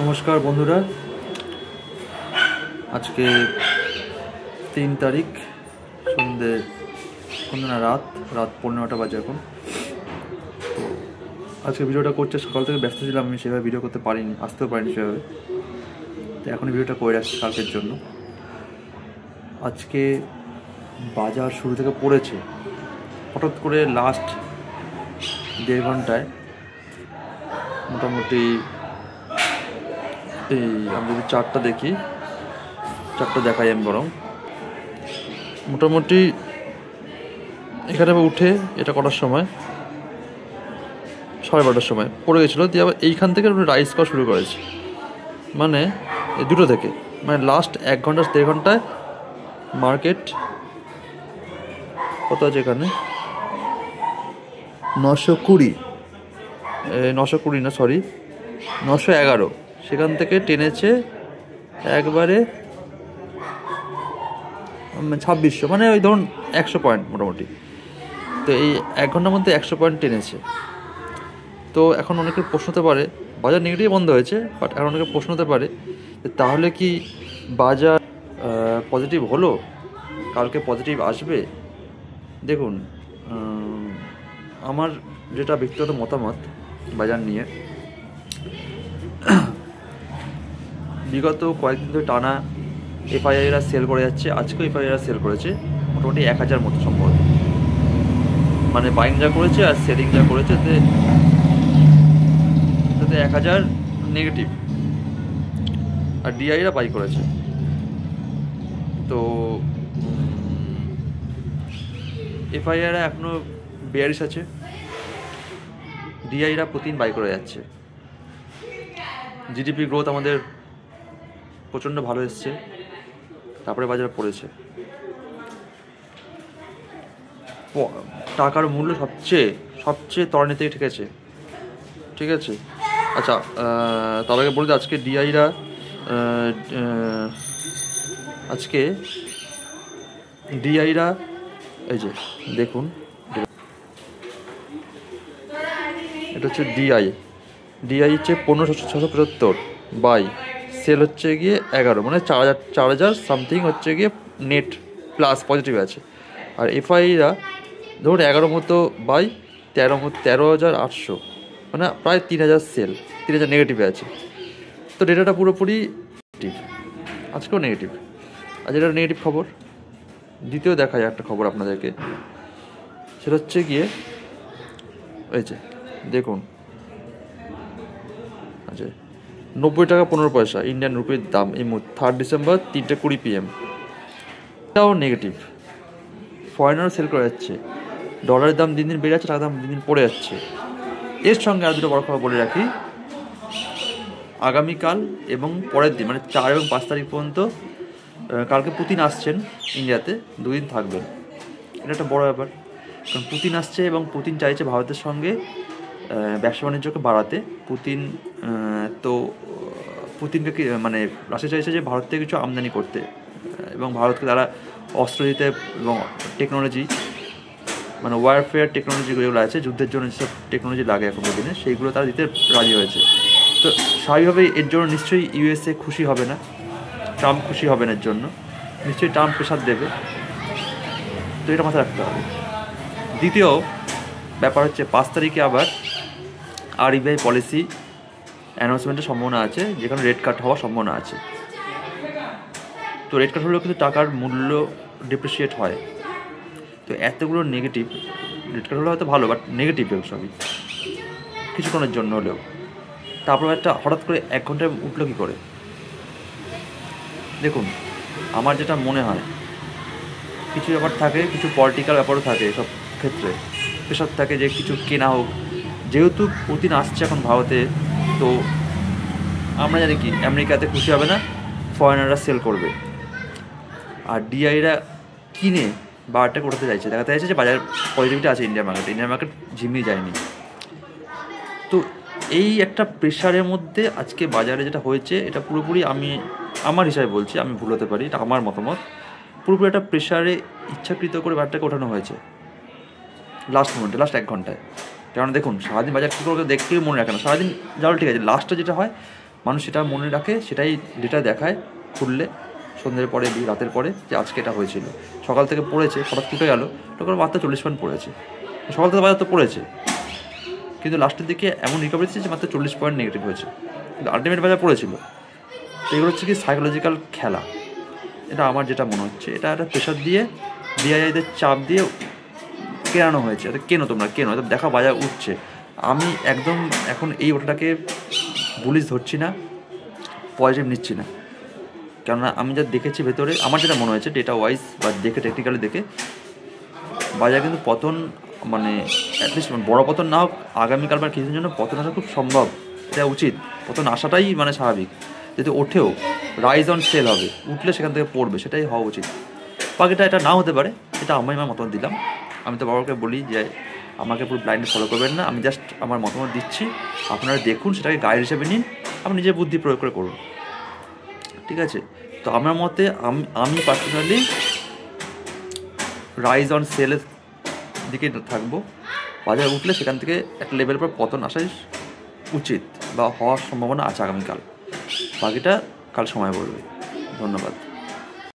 নমস্কার বন্ধুরা, আজকে 3 তারিখ সন্ধ্যে না রাত 9:15 বাজে এখন। তো আজকে ভিডিওটা করছে, সকাল থেকে ব্যস্ত ছিলাম, আমি সেভাবে ভিডিও করতে পারিনি, আসতেও পারিনি সেভাবে। তো এখন ভিডিওটা করে রাখছি কালকের জন্য। আজকে বাজার শুরু থেকে পড়েছে, হঠাৎ করে লাস্ট 1.5 ঘন্টায় মোটামুটি এই আমি যদি চারটা দেখি, চারটা দেখাই আমি বরং। মোটামুটি এখানে উঠে এটা কটার সময়, 12:30টার সময় পড়ে গেছিলো, দিয়ে আবার এইখান থেকে রাইস করা শুরু করেছে, মানে এই দুটো থেকে, মানে লাস্ট 1 ঘন্টা 1.5 ঘন্টায় মার্কেট কত আছে এখানে 920 না, সরি 911, সেখান থেকে টেনেছে একবারে 2600, মানে ওই ধরুন 100 পয়েন্ট মোটামুটি। তো এই 1 ঘন্টার মধ্যে 100 পয়েন্ট টেনেছে। তো এখন অনেকের প্রশ্ন হতে পারে, বাজার নেগেটিভ বন্ধ হয়েছে, বাট এখন অনেকের প্রশ্ন হতে পারে তাহলে কি বাজার পজিটিভ হলো, কালকে পজিটিভ আসবে? দেখুন, আমার যেটা ব্যক্তিগত মতামত বাজার নিয়ে, বিগত কয়েকদিন ধরে টানা এফআইআইরা সেল করে যাচ্ছে। আজকেও এফআইআইরা সেল করেছে মোটামুটি 1000 মতো সম্ভবত, মানে বাইং যা করেছে আর সেলিং যা করেছে তাতে 1000 নেগেটিভ, আর ডিআইরা বাই করেছে। তো এফআইআইরা এখনও বেয়ারিশ আছে, ডিআইরা প্রতিদিন বাই করে যাচ্ছে। জিডিপি গ্রোথ আমাদের প্রচণ্ড ভালো এসছে, তারপরে বাজারে পড়েছে। টাকার মূল্য সবচেয়ে ত্বরান্বিত ঠেকেছে, ঠিক আছে। আচ্ছা, তার আগে বলতে আজকে ডিআইরা এই যে দেখুন, এটা হচ্ছে ডিআই হচ্ছে 15,675 বাই, সেল হচ্ছে গিয়ে 11, মানে 4,000 সামথিং হচ্ছে গিয়ে নেট প্লাস পজিটিভ আছে। আর এফআইরা ধরুন 11 মতো বাই, 13,800, মানে প্রায় 3,000 সেল, 3,000 নেগেটিভে আছে। তো ডেটাটা পুরোপুরি নেগেটিভ, আজকেও নেগেটিভ। আর যেটা নেগেটিভ খবর, দ্বিতীয় দেখায় একটা খবর আপনাদেরকে, সেটা হচ্ছে গিয়ে এই যে দেখুন, আচ্ছা 90 টাকা 15 পয়সা ইন্ডিয়ান রুপির দাম এই 3 ডিসেম্বর 3:20 PM, এটাও নেগেটিভ। ফরেনারও সেল করে যাচ্ছে, ডলারের দাম দিন দিন বেড়ে যাচ্ছে, টাকার দাম দিন দিন পড়ে যাচ্ছে। এর সঙ্গে আর দুটো বড় খবর বলে রাখি, আগামীকাল এবং পরের দিন মানে 4 এবং 5 তারিখ পর্যন্ত, কালকে পুতিন আসছেন ইন্ডিয়াতে, 2 দিন থাকবেন। এটা একটা বড় ব্যাপার, কারণ পুতিন আসছে এবং পুতিন চাইছে ভারতের সঙ্গে ব্যবসা বাণিজ্যকে বাড়াতে। পুতিনকে মানে রাশিয়া চাইছে যে ভারত থেকে কিছু আমদানি করতে, এবং ভারতকে তারা অস্ত্র দিতে এবং টেকনোলজি, মানে ওয়ারফেয়ার টেকনোলজি যেগুলো আছে, যুদ্ধের জন্য যেসব টেকনোলজি লাগে এখনকার দিনে, সেইগুলো তারা দিতে রাজি হয়েছে। তো স্বাভাবিকভাবেই এর জন্য নিশ্চয়ই ইউএসএ খুশি হবে না, ট্রাম্প খুশি হবেন, এর জন্য নিশ্চয়ই ট্রাম্প প্রেশার দেবে। তো এটা মাথায় রাখতে হবে। দ্বিতীয় ব্যাপার হচ্ছে 5 তারিখে আবার আরবিআই পলিসি অ্যানাউন্সমেন্টের সম্ভাবনা আছে, যেখানে রেট কাট হওয়ার সম্ভাবনা আছে। তো রেট কাট হলেও কিন্তু টাকার মূল্য ডিপ্রিসিয়েট হয়। তো এতগুলো নেগেটিভ, রেট কাট হলে হয়তো ভালো, বাট নেগেটিভ সবই কিছুক্ষণের জন্য হলেও। তারপর একটা হঠাৎ করে 1 ঘন্টায় উঠলো কী করে? দেখুন, আমার যেটা মনে হয়, কিছু ব্যাপার থাকে, কিছু পলিটিক্যাল ব্যাপারও থাকে, সব ক্ষেত্রে প্রেশার থাকে যে কিছু কেনা হোক। যেহেতু পুতিন আসছে এখন ভারতে, তো আমরা জানি কি আমেরিকাতে খুশি হবে না, ফরেনাররা সেল করবে, আর ডিআইরা কিনে বারটা করতে চাইছে, দেখাতে চাইছে যে বাজার পজিটিভিটি আছে ইন্ডিয়ান মার্কেট ঝিমিয়ে যায়নি। তো এই একটা প্রেশারের মধ্যে আজকে বাজারে যেটা হয়েছে, এটা পুরোপুরি আমি আমার হিসাবে বলছি, আমি ভুল হতে পারি, এটা আমার মতামত, পুরোপুরি একটা প্রেশারে ইচ্ছাকৃত করে বাজারটাকে ওঠানো হয়েছে লাস্ট মোমেন্টে, লাস্ট 1 ঘন্টায়। কারণ দেখুন, সারাদিন বাজার কী করে দেখতেই মনে রাখে না, সারাদিন যাওয়া ঠিক আছে, লাস্টে যেটা হয় মানুষ সেটা মনে রাখে, সেটাই ডেটা দেখায় খুললে সন্ধ্যের পরে রাতের পরে যে আজকে এটা হয়েছিল। সকাল থেকে পড়েছে, হঠাৎ টুটে গেল, তখন মাত্র 40 পয়েন্ট পড়েছে। সকাল থেকে বাজার তো পড়েছে, কিন্তু লাস্টের দিকে এমন রিকভারি দিচ্ছে যে মাত্র 40 পয়েন্ট নেগেটিভ হয়েছে, কিন্তু আলটিমেট বাজার পড়েছিল। তো এগুলো হচ্ছে কি সাইকোলজিক্যাল খেলা, এটা আমার যেটা মনে হচ্ছে। এটা একটা প্রেশার দিয়ে বিআইআইদের চাপ দিয়ে কেনানো হয়েছে। এটা কেনো, তোমরা কেনো, এটা দেখা বাজার উঠছে। আমি একদম এখন এই ওটাকে বুলিশ ধরছি না, পজিটিভ নিচ্ছি না, কেননা আমি যা দেখেছি ভেতরে, আমার যেটা মনে হয়েছে ডেটা ওয়াইজ বা দেখে টেকনিক্যালি দেখে, বাজার কিন্তু পতন মানে অ্যাটলিস্ট বড় পতন না হোক, আগামীকাল বা কিছুদিনের জন্য পতন আসা খুব সম্ভব, এটা উচিত। পতন আসাটাই মানে স্বাভাবিক। যদি ওঠেও রাইজ অন সেল হবে, উঠলে সেখান থেকে পড়বে, সেটাই হওয়া উচিত। বাকিটা এটা নাও হতে পারে, এটা আমি আমার মতামত দিলাম। আমি তো বাবাকে বলি যে আমাকে পুরো ব্লাইন্ডে ফলো করবেন না, আমি জাস্ট আমার মতামত দিচ্ছি, আপনারা দেখুন, সেটাকে গাইড হিসেবে নিন, আপনি নিজের বুদ্ধি প্রয়োগ করে করুন, ঠিক আছে? তো আমার মতে আমি পার্সোনালি রাইজ অন সেলের দিকে থাকবো। বাজার উঠলে সেখান থেকে একটা লেভেলের পর পতন আসাই উচিত বা হওয়ার সম্ভাবনা আছে আগামীকাল। বাকিটা কাল সময় বলবে। ধন্যবাদ।